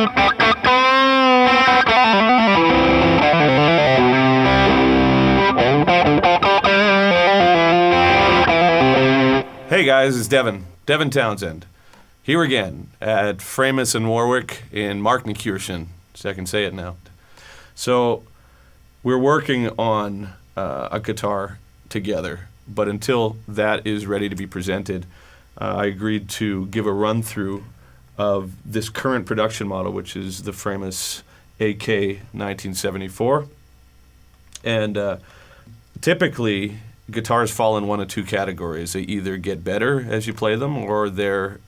Hey guys, it's Devin Townsend, here again at Framus and Warwick in Marknenkirchen, so I can say it now. So we're working on a guitar together, but until that is ready to be presented, I agreed to give a run-through of this current production model, which is the Framus AK1974. And typically, guitars fall in one of two categories. They either get better as you play them, or their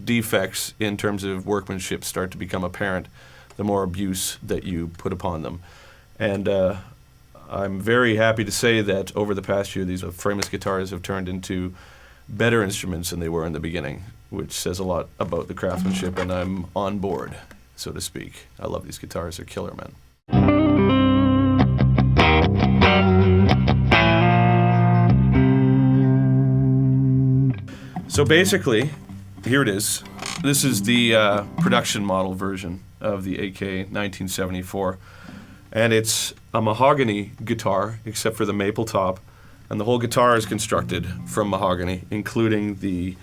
defects in terms of workmanship start to become apparent the more abuse that you put upon them. And I'm very happy to say that over the past year, these Framus guitars have turned into better instruments than they were in the beginning, which says a lot about the craftsmanship, and I'm on board, so to speak. I love these guitars. They're killer, man. So basically, here it is. This is the production model version of the AK1974. And it's a mahogany guitar, except for the maple top. And the whole guitar is constructed from mahogany, including the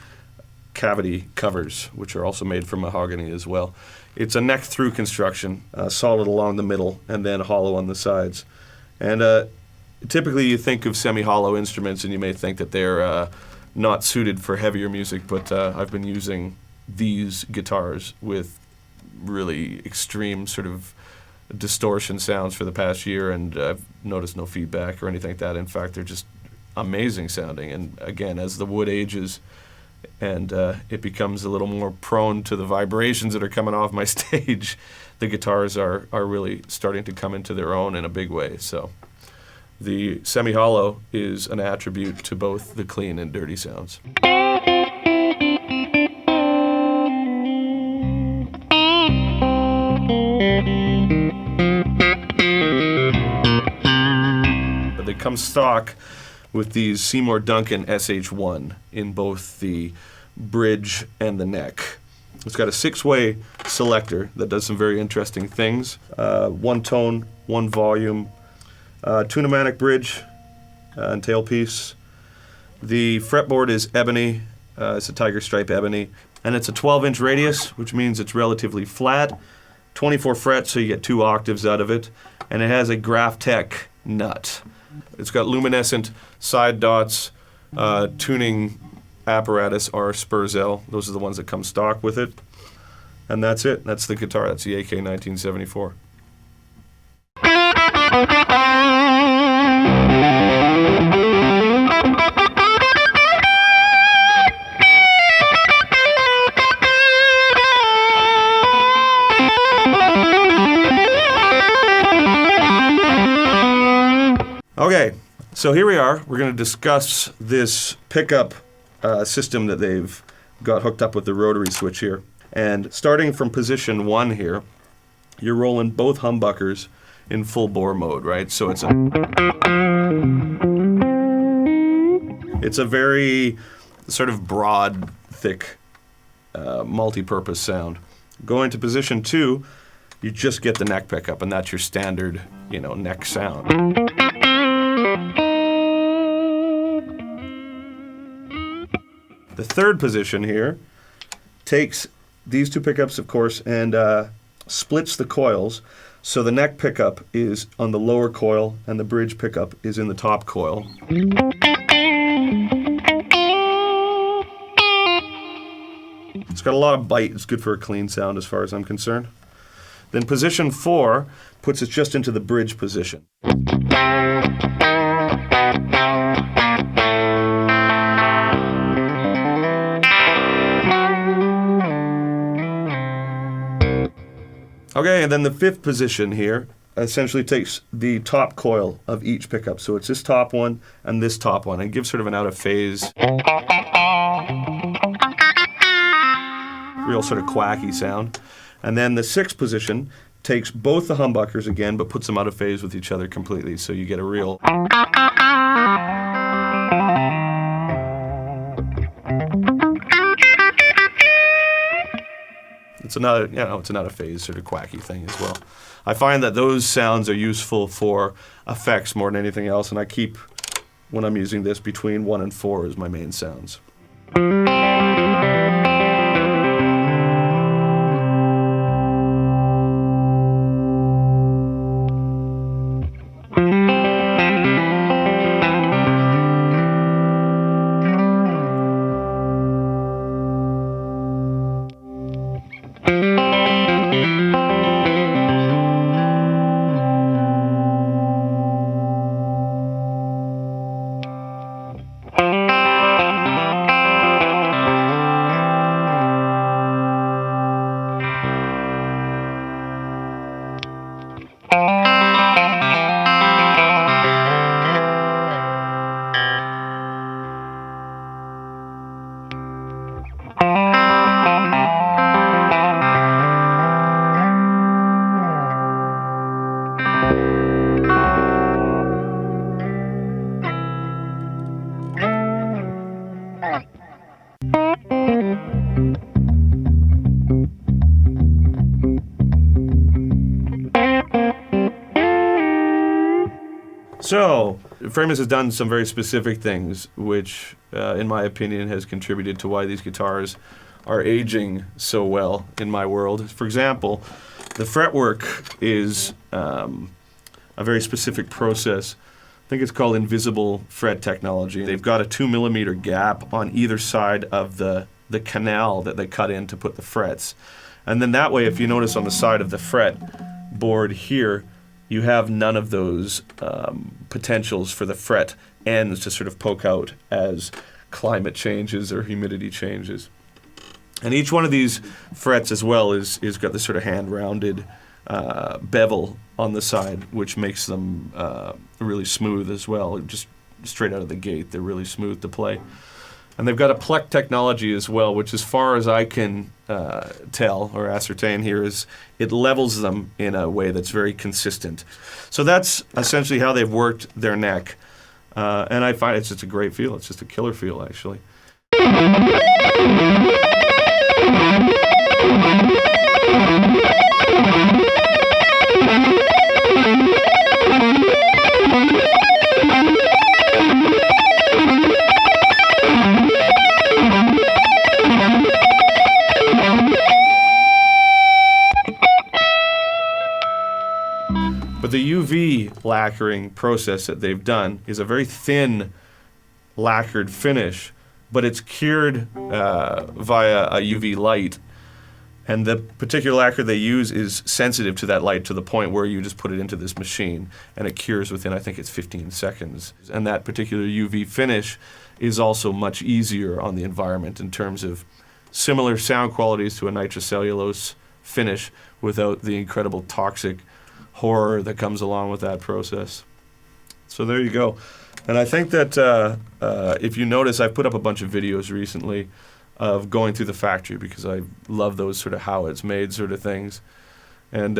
cavity covers, which are also made from mahogany as well. It's a neck-through construction, solid along the middle, and then hollow on the sides. And typically you think of semi-hollow instruments, and you may think that they're not suited for heavier music, but I've been using these guitars with really extreme sort of distortion sounds for the past year, and I've noticed no feedback or anything like that. In fact, they're just amazing sounding. And again, as the wood ages and it becomes a little more prone to the vibrations that are coming off my stage, the guitars are really starting to come into their own in a big way. So the semi-hollow is an attribute to both the clean and dirty sounds. But they come stock with these Seymour Duncan Sh1 in both the bridge and the neck. It's got a 6-way selector that does some very interesting things. One tone, one volume, tunematic bridge and tailpiece. The fretboard is ebony. It's a tiger stripe ebony. And it's a 12-inch radius, which means it's relatively flat. 24 frets, so you get 2 octaves out of it. And it has a Graphtec nut. It's got luminescent side dots. Tuning apparatus are Spurzell. Those are the ones that come stock with it. And that's it. That's the guitar. That's the AK1974. Okay, so here we are. We're going to discuss this pickup system that they've got hooked up with the rotary switch here. And starting from position 1 here, you're rolling both humbuckers in full bore mode, right? So it's a very sort of broad, thick, multi-purpose sound. Going to position 2, you just get the neck pickup, and that's your standard, neck sound. The third position here takes these 2 pickups, of course, and splits the coils. So the neck pickup is on the lower coil and the bridge pickup is in the top coil. It's got a lot of bite. It's good for a clean sound as far as I'm concerned. Then position 4 puts it just into the bridge position. Okay, and then the 5th position here essentially takes the top coil of each pickup. So it's this top one and this top one, and gives sort of an out of phase, real sort of quacky sound. And then the 6th position takes both the humbuckers again, but puts them out of phase with each other completely. So you get a real... It's another, it's another phase sort of quacky thing as well. I find that those sounds are useful for effects more than anything else, and I keep, when I'm using this, between 1 and 4 as my main sounds. So, Framus has done some very specific things, which, in my opinion, has contributed to why these guitars are aging so well in my world. For example, the fretwork is a very specific process. I think it's called invisible fret technology. They've got a 2mm gap on either side of the canal that they cut in to put the frets. And then that way, if you notice on the side of the fret board here, you have none of those potentials for the fret ends to sort of poke out as climate changes or humidity changes. And each one of these frets as well is got this sort of hand-rounded bevel on the side, which makes them really smooth as well. Just straight out of the gate, they're really smooth to play. And they've got a pluck technology as well, which as far as I can tell or ascertain here is it levels them in a way that's very consistent. So that's essentially how they've worked their neck. And I find it's just a great feel. It's just a killer feel, actually. But the UV lacquering process that they've done is a very thin lacquered finish, but it's cured via a UV light. And the particular lacquer they use is sensitive to that light to the point where you just put it into this machine and it cures within, I think it's 15 seconds. And that particular UV finish is also much easier on the environment in terms of similar sound qualities to a nitrocellulose finish without the incredible toxic horror that comes along with that process. So there you go. And I think that if you notice, I've put up a bunch of videos recently of going through the factory because I love those sort of how it's made sort of things. And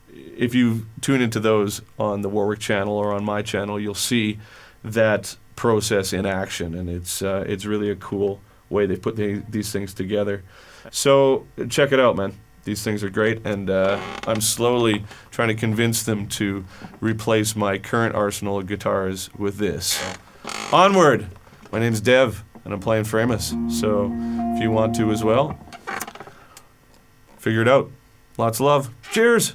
if you tune into those on the Warwick channel or on my channel, you'll see that process in action, and it's really a cool way they put these things together. So check it out, man. These things are great, and I'm slowly trying to convince them to replace my current arsenal of guitars with this. Onward! My name's Dev, and I'm playing Framus, so if you want to as well, figure it out. Lots of love. Cheers!